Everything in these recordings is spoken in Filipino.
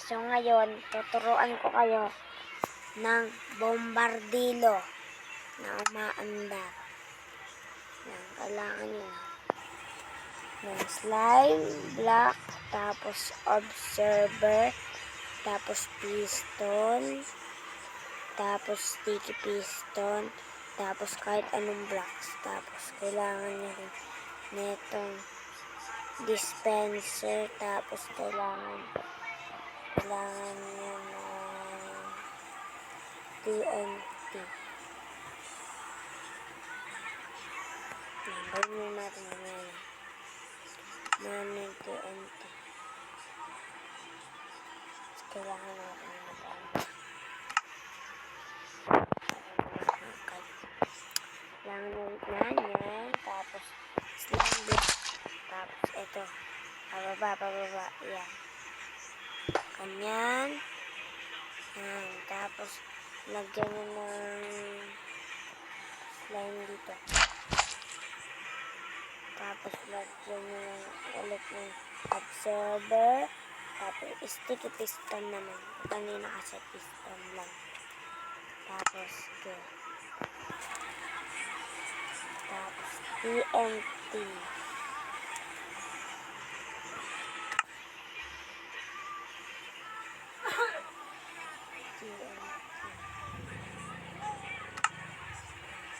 So ngayon, tuturuan ko kayo ng bombardilo na umaandar. Yan, kailangan nyo ng slime, block, tapos observer, tapos piston, tapos sticky piston, tapos kahit anong blocks. Tapos kailangan nyo rin netong dispenser, tapos kailangan nyo ng TNT. Gawin mo natin ngayon. Ng TNT. Kailangan natin kailangan natin yan. Tapos slime block. Tapos ito. Pababa. Yan. Ganyan. Yan. Tapos lagyan nyo ng slime dito. Tapos lagyan nyo ulit ng observer. Tapos sticky piston naman. Kanina kasi piston lang. Tapos TNT.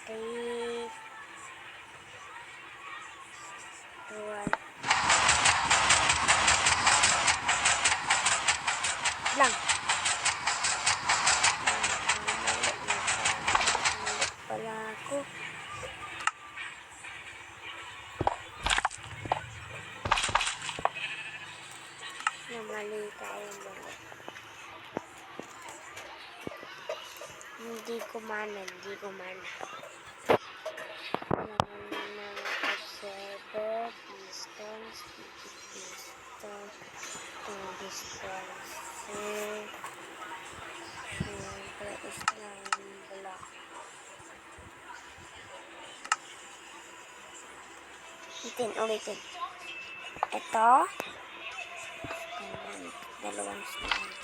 Okay. Lang. Pala ako. Namali tayo mga. Hindi ko mana. Observer, piston, sticky piston, dispenser, slime block. Ulitin. Ito, dalawang slime.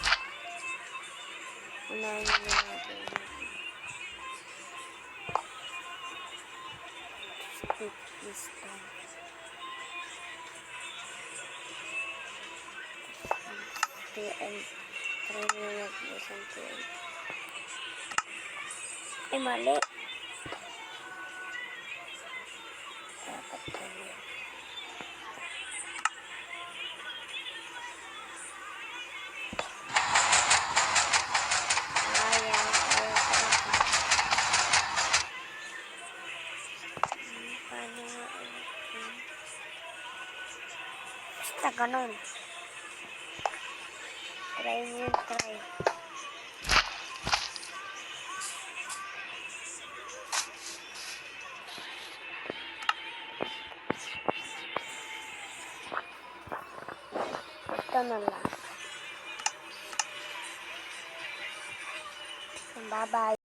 Unahin natin. Sticky piston. Ay, mali. Dapat kami. Ayaw talaga. Paano nga ulit? Basta ganun. Try. Ito na lang. Bye-bye.